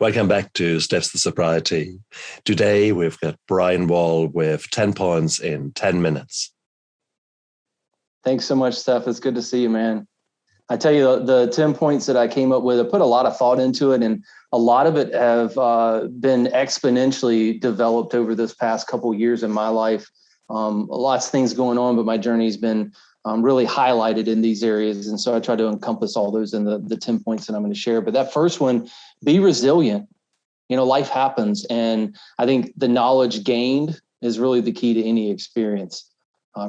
Welcome back to Steps to Sobriety. Today we've got Brian Wall with 10 points in 10 minutes. Thanks so much, Steph. It's good to see you, man. I tell you, the 10 points that I came up with, I put a lot of thought into it, and a lot of it have been exponentially developed over this past couple of years in my life. Lots of things going on, but my journey's been really highlighted in these areas. And so I try to encompass all those in the 10 points that I'm going to share. But that first one, be resilient. Life happens. And I think the knowledge gained is really the key to any experience.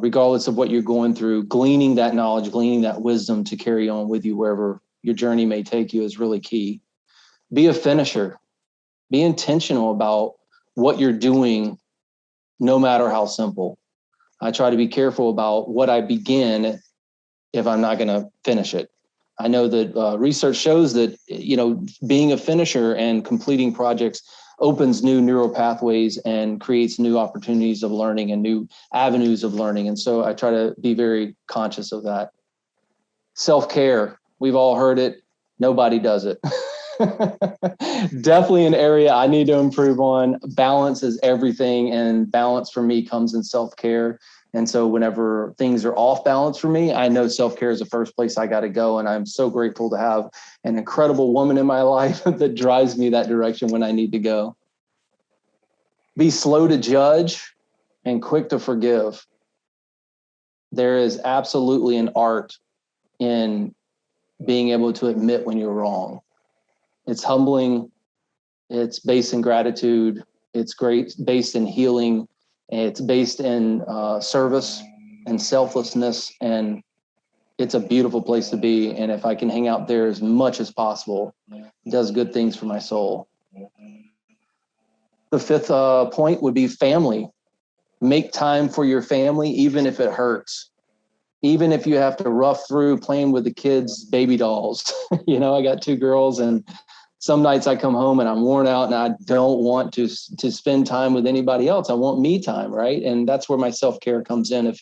Regardless of what you're going through, gleaning that knowledge, gleaning that wisdom to carry on with you wherever your journey may take you is really key. Be a finisher. Be intentional about what you're doing, no matter how simple. I try to be careful about what I begin if I'm not going to finish it. I know that research shows that, being a finisher and completing projects opens new neural pathways and creates new opportunities of learning and new avenues of learning. And so I try to be very conscious of that. Self-care. We've all heard it. Nobody does it. Definitely an area I need to improve on. Balance is everything. And balance for me comes in self-care. And so whenever things are off balance for me, I know self-care is the first place I got to go. And I'm so grateful to have an incredible woman in my life that drives me that direction when I need to go. Be slow to judge and quick to forgive. There is absolutely an art in being able to admit when you're wrong. It's humbling. It's based in gratitude. It's great, based in healing. It's based in service and selflessness, and it's a beautiful place to be. And if I can hang out there as much as possible, it does good things for my soul. The fifth point would be family. Make time for your family, even if it hurts. Even if you have to rough through playing with the kids' baby dolls. I got 2 girls, and some nights I come home and I'm worn out and I don't want to spend time with anybody else. I want me time, right? And that's where my self-care comes in.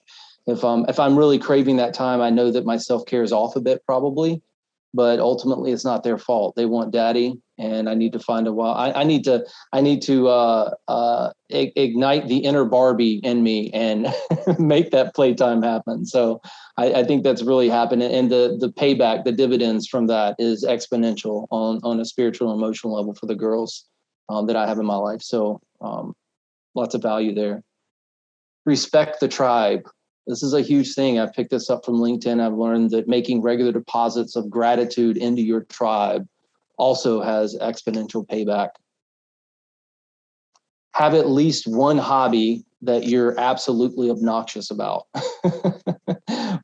If I'm really craving that time, I know that my self-care is off a bit probably, but ultimately it's not their fault. They want daddy, and I need to find a while. I need to ignite the inner Barbie in me and make that playtime happen. So I think that's really happened. And the payback, the dividends from that is exponential on a spiritual and emotional level for the girls that I have in my life. So lots of value there. Respect the tribe. This is a huge thing. I picked this up from LinkedIn. I've learned that making regular deposits of gratitude into your tribe also has exponential payback. Have at least one hobby that you're absolutely obnoxious about.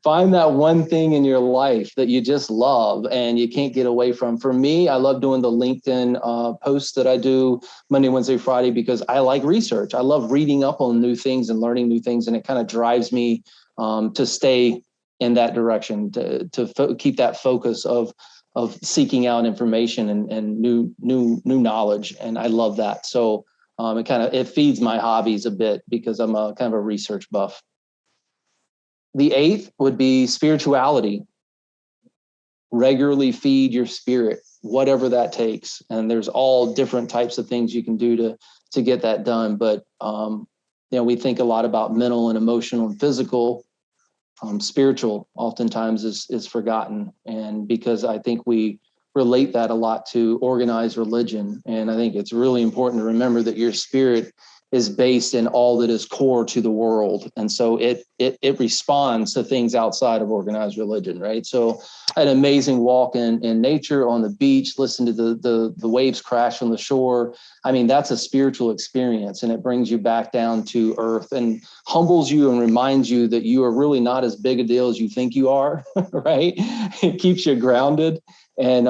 Find that one thing in your life that you just love and you can't get away from. For me, I love doing the LinkedIn posts that I do Monday, Wednesday, Friday, because I like research. I love reading up on new things and learning new things. And it kind of drives me to stay in that direction, to keep that focus of seeking out information and new knowledge. And I love that. So it feeds my hobbies a bit because I'm a kind of a research buff. The 8th would be spirituality. Regularly feed your spirit, whatever that takes. And there's all different types of things you can do to get that done. But, we think a lot about mental and emotional and physical. Spiritual oftentimes is forgotten. And because I think we relate that a lot to organized religion. And I think it's really important to remember that your spirit is based in all that is core to the world. And so it responds to things outside of organized religion, right? So an amazing walk in nature on the beach, listen to the waves crash on the shore. I mean, that's a spiritual experience, and it brings you back down to earth and humbles you and reminds you that you are really not as big a deal as you think you are, right? It keeps you grounded. And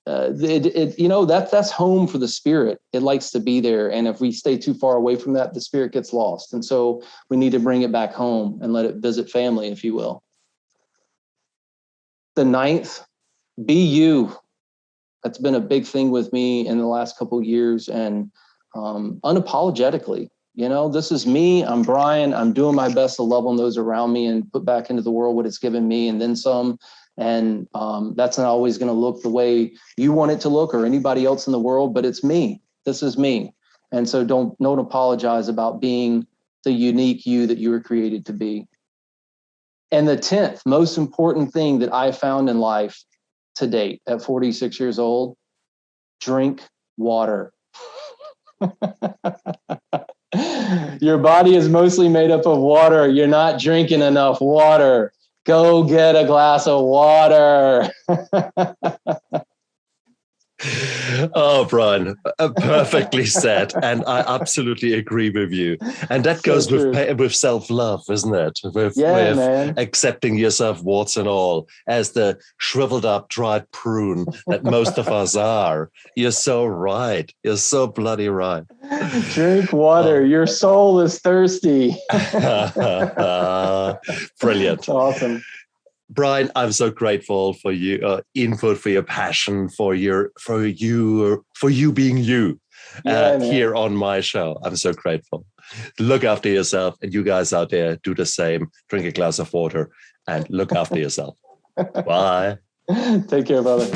that's home for the spirit. It likes to be there. And if we stay too far away from that, the spirit gets lost. And so we need to bring it back home and let it visit family, if you will. The 9th, be you. That's been a big thing with me in the last couple of years, and unapologetically. This is me. I'm Brian. I'm doing my best to love on those around me and put back into the world what it's given me, and then some. And that's not always going to look the way you want it to look or anybody else in the world, but it's me. This is me. And so don't apologize about being the unique you that you were created to be. And the 10th most important thing that I found in life to date at 46 years old, drink water. Your body is mostly made up of water. You're not drinking enough water. Go get a glass of water. Oh, Brian, perfectly said. And I absolutely agree with you. And that goes with self-love, isn't it? With man. accepting yourself, warts and all, as the shriveled up, dried prune that most of us are. You're so right. You're so bloody right. Drink water. Your soul is thirsty. Brilliant. Awesome. Brian, I'm so grateful for your input, for your passion, for you being you here on my show. I'm so grateful. Look after yourself, and you guys out there do the same. Drink a glass of water and look after yourself. Bye. Take care, brother.